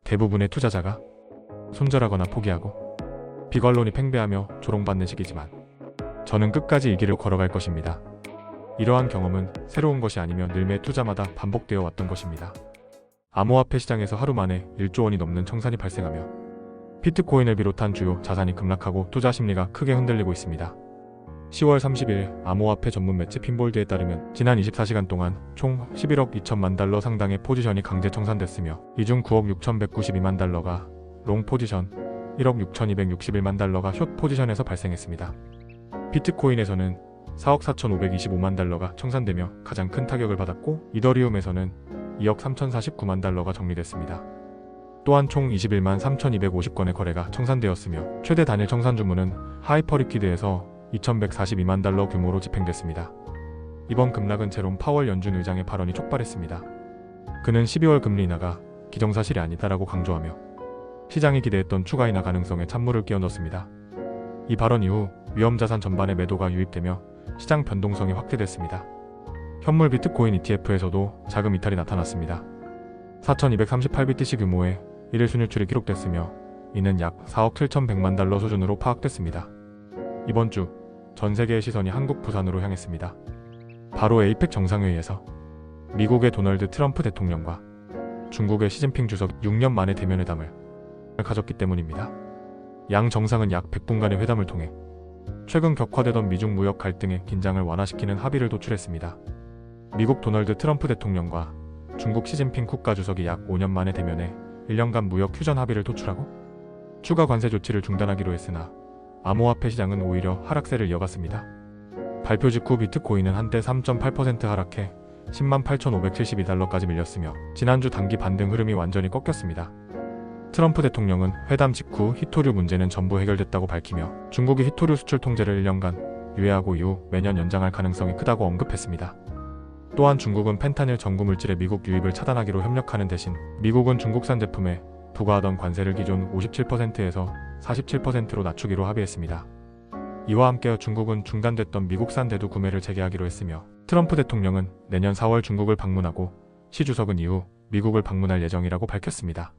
대부분의 투자자가 손절하거나 포기하고 빅 언론이 팽배하며 조롱받는 시기지만 저는 끝까지 이 길을 걸어갈 것입니다. 이러한 경험은 새로운 것이 아니며 늘 매 투자마다 반복되어 왔던 것입니다. 암호화폐 시장에서 하루 만에 1조 원이 넘는 청산이 발생하며 비트코인을 비롯한 주요 자산이 급락하고 투자 심리가 크게 흔들리고 있습니다. 10월 30일 암호화폐 전문 매체 핀볼드에 따르면 지난 24시간 동안 총 11억 2천만 달러 상당의 포지션이 강제 청산됐으며 이 중 9억 6,192만 달러가 롱 포지션, 1억 6,261만 달러가 숏 포지션에서 발생했습니다. 비트코인에서는 4억 4,525만 달러가 청산되며 가장 큰 타격을 받았고 이더리움에서는 2억 3,049만 달러가 정리됐습니다. 또한 총 21만 3,250건의 거래가 청산되었으며 최대 단일 청산 주문은 하이퍼리퀴드에서 2,142만 달러 규모로 집행됐습니다. 이번 급락은 제롬 파월 연준 의장의 발언이 촉발했습니다. 그는 12월 금리 인하가 기정사실이 아니다라고 강조하며 시장이 기대했던 추가 인하 가능성에 찬물을 끼워 넣었습니다. 이 발언 이후 위험자산 전반의 매도가 유입되며 시장 변동성이 확대됐습니다. 현물 비트코인 ETF에서도 자금 이탈이 나타났습니다. 4,238BTC 규모의 1일 순유출이 기록됐으며 이는 약 4억 7,100만 달러 수준으로 파악됐습니다. 이번 주 전 세계의 시선이 한국 부산으로 향했습니다. 바로 에이펙 정상회의에서 미국의 도널드 트럼프 대통령과 중국의 시진핑 주석 6년 만에 대면회담을 가졌기 때문입니다. 양 정상은 약 100분간의 회담을 통해 최근 격화되던 미중 무역 갈등의 긴장을 완화시키는 합의를 도출했습니다. 미국 도널드 트럼프 대통령과 중국 시진핑 국가주석이 약 5년 만에 대면해 1년간 무역 휴전 합의를 도출하고 추가 관세 조치를 중단하기로 했으나 암호화폐 시장은 오히려 하락세를 이어갔습니다. 발표 직후 비트코인은 한때 3.8% 하락해 10만 8,572달러까지 밀렸으며 지난주 단기 반등 흐름이 완전히 꺾였습니다. 트럼프 대통령은 회담 직후 히토류 문제는 전부 해결됐다고 밝히며 중국이 히토류 수출 통제를 1년간 유예하고 이후 매년 연장할 가능성이 크다고 언급했습니다. 또한 중국은 펜타닐 전구 물질의 미국 유입을 차단하기로 협력하는 대신 미국은 중국산 제품에 부과하던 관세를 기존 57%에서 47%로 낮추기로 합의했습니다. 이와 함께 중국은 중단됐던 미국산 대두 구매를 재개하기로 했으며 트럼프 대통령은 내년 4월 중국을 방문하고 시 주석은 이후 미국을 방문할 예정이라고 밝혔습니다.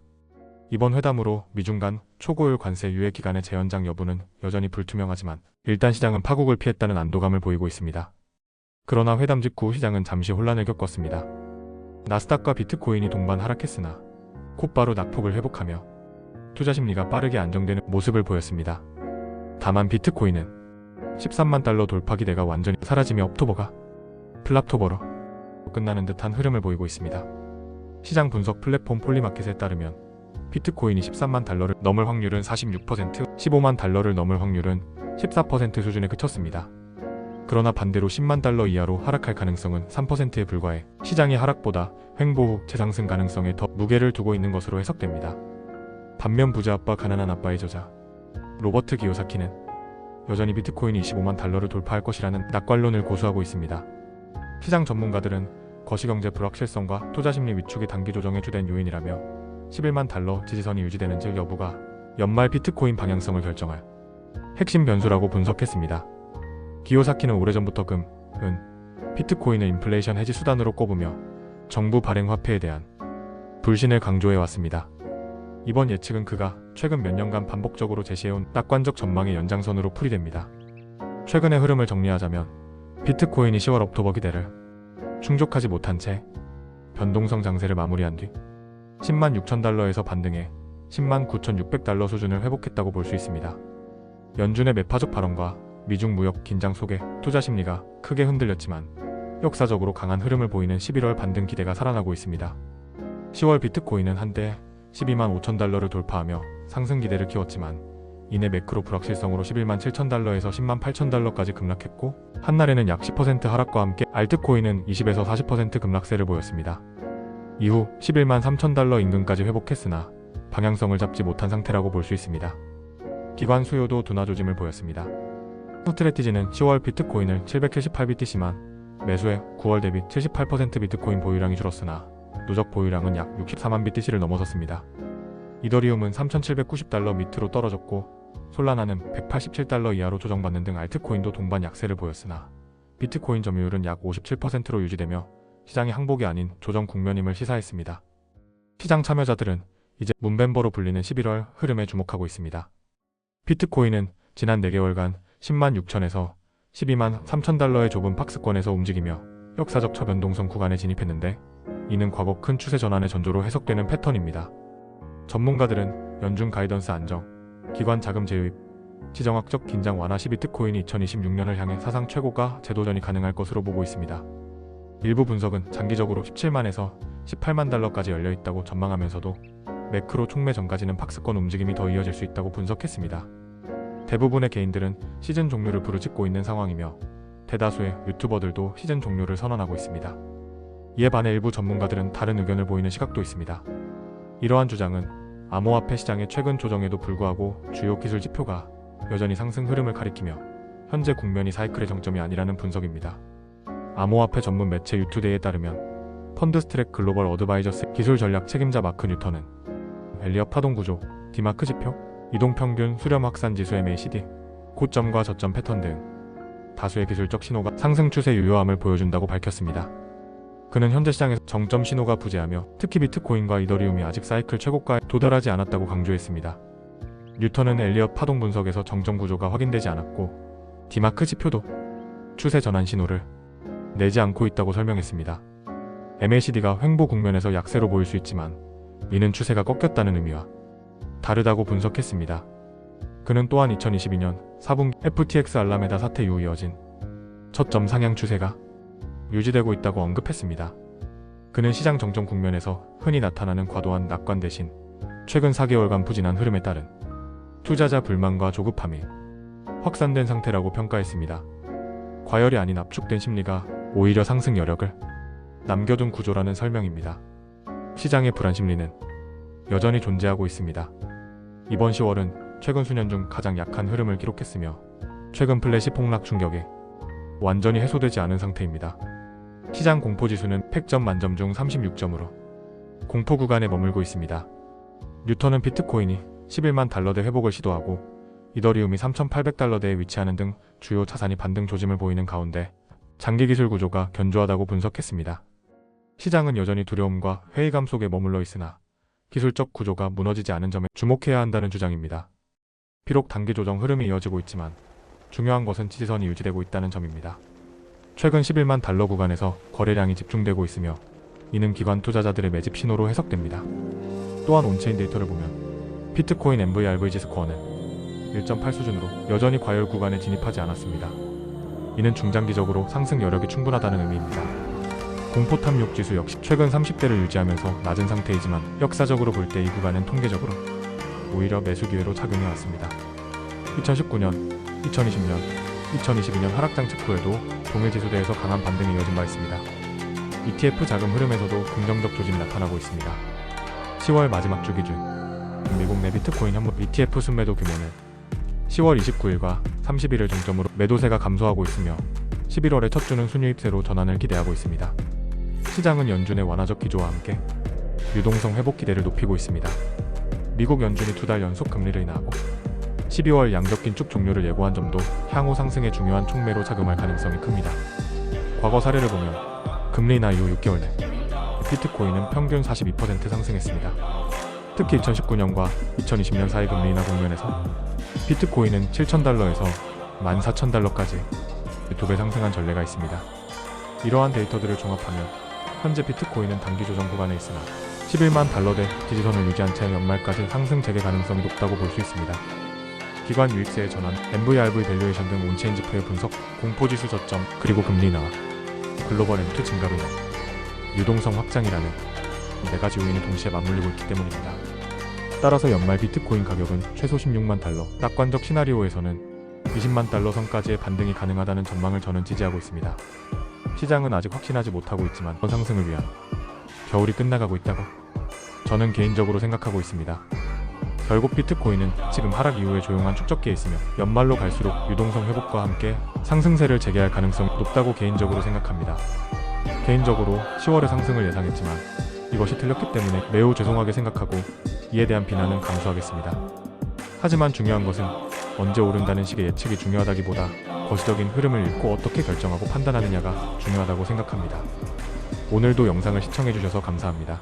이번 회담으로 미중 간 초고율 관세 유예 기간의 재연장 여부는 여전히 불투명하지만 일단 시장은 파국을 피했다는 안도감을 보이고 있습니다. 그러나 회담 직후 시장은 잠시 혼란을 겪었습니다. 나스닥과 비트코인이 동반 하락했으나 곧바로 낙폭을 회복하며 투자 심리가 빠르게 안정되는 모습을 보였습니다. 다만 비트코인은 13만 달러 돌파 기대가 완전히 사라지며 옥토버가 플랍토버로 끝나는 듯한 흐름을 보이고 있습니다. 시장 분석 플랫폼 폴리마켓에 따르면 비트코인이 13만 달러를 넘을 확률은 46%, 15만 달러를 넘을 확률은 14% 수준에 그쳤습니다. 그러나 반대로 10만 달러 이하로 하락할 가능성은 3%에 불과해 시장의 하락보다 횡보 후 재상승 가능성에 더 무게를 두고 있는 것으로 해석됩니다. 반면 부자 아빠 가난한 아빠의 저자 로버트 기요사키는 여전히 비트코인이 25만 달러를 돌파할 것이라는 낙관론을 고수하고 있습니다. 시장 전문가들은 거시경제 불확실성과 투자심리 위축이 단기 조정에 주된 요인이라며 11만 달러 지지선이 유지되는지 여부가 연말 비트코인 방향성을 결정할 핵심 변수라고 분석했습니다. 기요사키는 오래전부터 금은 비트코인을 인플레이션 해지 수단으로 꼽으며 정부 발행 화폐에 대한 불신을 강조해왔습니다. 이번 예측은 그가 최근 몇 년간 반복적으로 제시해온 낙관적 전망의 연장선으로 풀이됩니다. 최근의 흐름을 정리하자면 비트코인이 10월 옥토버 기대를 충족하지 못한 채 변동성 장세를 마무리한 뒤 10만 6천 달러에서 반등해 10만 9,600달러 수준을 회복했다고 볼 수 있습니다. 연준의 매파적 발언과 미중 무역 긴장 속에 투자 심리가 크게 흔들렸지만 역사적으로 강한 흐름을 보이는 11월 반등 기대가 살아나고 있습니다. 10월 비트코인은 한때 12만 5천 달러를 돌파하며 상승 기대를 키웠지만 이내 매크로 불확실성으로 11만 7천 달러에서 10만 8천 달러까지 급락했고 한날에는 약 10% 하락과 함께 알트코인은 20에서 40% 급락세를 보였습니다. 이후 11만 3천 달러 인근까지 회복했으나 방향성을 잡지 못한 상태라고 볼 수 있습니다. 기관 수요도 둔화 조짐을 보였습니다. 스트레티지는 10월 비트코인을 778BTC만 매수해 9월 대비 78% 비트코인 보유량이 줄었으나 누적 보유량은 약 64만 BTC를 넘어섰습니다. 이더리움은 3,790달러 밑으로 떨어졌고 솔라나는 187달러 이하로 조정받는 등 알트코인도 동반 약세를 보였으나 비트코인 점유율은 약 57%로 유지되며 시장의 항복이 아닌 조정 국면임을 시사했습니다. 시장 참여자들은 이제 문벤버로 불리는 11월 흐름에 주목하고 있습니다. 비트코인은 지난 4개월간 10만 6천에서 12만 3천 달러의 좁은 박스권에서 움직이며 역사적 저변동성 구간에 진입했는데, 이는 과거 큰 추세 전환의 전조로 해석되는 패턴입니다. 전문가들은 연준 가이던스 안정, 기관 자금 재유입, 지정학적 긴장 완화 시 비트코인이 2026년을 향해 사상 최고가 재도전이 가능할 것으로 보고 있습니다. 일부 분석은 장기적으로 17만에서 18만 달러까지 열려있다고 전망하면서도 매크로 촉매 전까지는 박스권 움직임이 더 이어질 수 있다고 분석했습니다. 대부분의 개인들은 시즌 종료를 부르짖고 있는 상황이며 대다수의 유튜버들도 시즌 종료를 선언하고 있습니다. 이에 반해 일부 전문가들은 다른 의견을 보이는 시각도 있습니다. 이러한 주장은 암호화폐 시장의 최근 조정에도 불구하고 주요 기술 지표가 여전히 상승 흐름을 가리키며 현재 국면이 사이클의 정점이 아니라는 분석입니다. 암호화폐 전문 매체 유투데이에 따르면 펀드스트랙 글로벌 어드바이저스 기술 전략 책임자 마크 뉴턴은 엘리엇 파동 구조, 디마크 지표, 이동평균 수렴 확산 지수 MACD, 고점과 저점 패턴 등 다수의 기술적 신호가 상승 추세 유효함을 보여준다고 밝혔습니다. 그는 현재 시장에서 정점 신호가 부재하며 특히 비트코인과 이더리움이 아직 사이클 최고가에 도달하지 않았다고 강조했습니다. 뉴턴은 엘리엇 파동 분석에서 정점 구조가 확인되지 않았고 디마크 지표도 추세 전환 신호를 내지 않고 있다고 설명했습니다. MACD가 횡보 국면에서 약세로 보일 수 있지만 이는 추세가 꺾였다는 의미와 다르다고 분석했습니다. 그는 또한 2022년 4분기 FTX 알라메다 사태 이후 이어진 저점 상향 추세가 유지되고 있다고 언급했습니다. 그는 시장 정점 국면에서 흔히 나타나는 과도한 낙관 대신 최근 4개월간 부진한 흐름에 따른 투자자 불만과 조급함이 확산된 상태라고 평가했습니다. 과열이 아닌 압축된 심리가 오히려 상승 여력을 남겨둔 구조라는 설명입니다. 시장의 불안 심리는 여전히 존재하고 있습니다. 이번 10월은 최근 수년 중 가장 약한 흐름을 기록했으며 최근 플래시 폭락 충격에 완전히 해소되지 않은 상태입니다. 시장 공포지수는 100점 만점 중 36점으로 공포 구간에 머물고 있습니다. 뉴턴은 비트코인이 11만 달러대 회복을 시도하고 이더리움이 3,800달러대에 위치하는 등 주요 자산이 반등 조짐을 보이는 가운데 장기 기술 구조가 견조하다고 분석했습니다. 시장은 여전히 두려움과 회의감 속에 머물러 있으나 기술적 구조가 무너지지 않은 점에 주목해야 한다는 주장입니다. 비록 단기 조정 흐름이 이어지고 있지만 중요한 것은 지지선이 유지되고 있다는 점입니다. 최근 11만 달러 구간에서 거래량이 집중되고 있으며 이는 기관 투자자들의 매집 신호로 해석됩니다. 또한 온체인 데이터를 보면 비트코인 MVRV 스코어는 1.8 수준으로 여전히 과열 구간에 진입하지 않았습니다. 이는 중장기적으로 상승 여력이 충분하다는 의미입니다. 공포 탐욕 지수 역시 최근 30대를 유지하면서 낮은 상태이지만 역사적으로 볼 때 이 구간은 통계적으로 오히려 매수 기회로 작용해 왔습니다. 2019년, 2020년, 2022년 하락장 직후에도 동일 지수대에서 강한 반등이 이어진 바 있습니다. ETF 자금 흐름에서도 긍정적 조짐이 나타나고 있습니다. 10월 마지막 주 기준 미국 내 비트코인 현물 ETF 순매도 규모는 10월 29일과 30일을 중점으로 매도세가 감소하고 있으며 11월의 첫 주는 순유입세로 전환을 기대하고 있습니다. 시장은 연준의 완화적 기조와 함께 유동성 회복 기대를 높이고 있습니다. 미국 연준이 2달 연속 금리를 인하하고 12월 양적 긴축 종료를 예고한 점도 향후 상승에 중요한 촉매로 작용할 가능성이 큽니다. 과거 사례를 보면 금리 인하 이후 6개월 내 비트코인은 평균 42% 상승했습니다. 특히 2019년과 2020년 사이 금리 인하 국면에서 비트코인은 7,000달러에서 14,000달러까지 2배 상승한 전례가 있습니다. 이러한 데이터들을 종합하면 현재 비트코인은 단기 조정 구간에 있으나 11만 달러대 지지선을 유지한 채 연말까지 상승 재개 가능성이 높다고 볼 수 있습니다. 기관 유입세의 전환, MVRV 밸류에이션 등 온체인 지표의 분석, 공포지수 저점, 그리고 금리 인하, 글로벌 M2 증가로 인한 유동성 확장이라는 4가지 요인이 동시에 맞물리고 있기 때문입니다. 따라서 연말 비트코인 가격은 최소 16만 달러, 낙관적 시나리오에서는 20만 달러 선까지의 반등이 가능하다는 전망을 저는 지지하고 있습니다. 시장은 아직 확신하지 못하고 있지만 상승을 위한 겨울이 끝나가고 있다고 저는 개인적으로 생각하고 있습니다. 결국 비트코인은 지금 하락 이후에 조용한 축적기에 있으며 연말로 갈수록 유동성 회복과 함께 상승세를 재개할 가능성이 높다고 개인적으로 생각합니다. 개인적으로 10월의 상승을 예상했지만 이것이 틀렸기 때문에 매우 죄송하게 생각하고 이에 대한 비난은 감수하겠습니다. 하지만 중요한 것은 언제 오른다는 식의 예측이 중요하다기보다 거시적인 흐름을 읽고 어떻게 결정하고 판단하느냐가 중요하다고 생각합니다. 오늘도 영상을 시청해주셔서 감사합니다.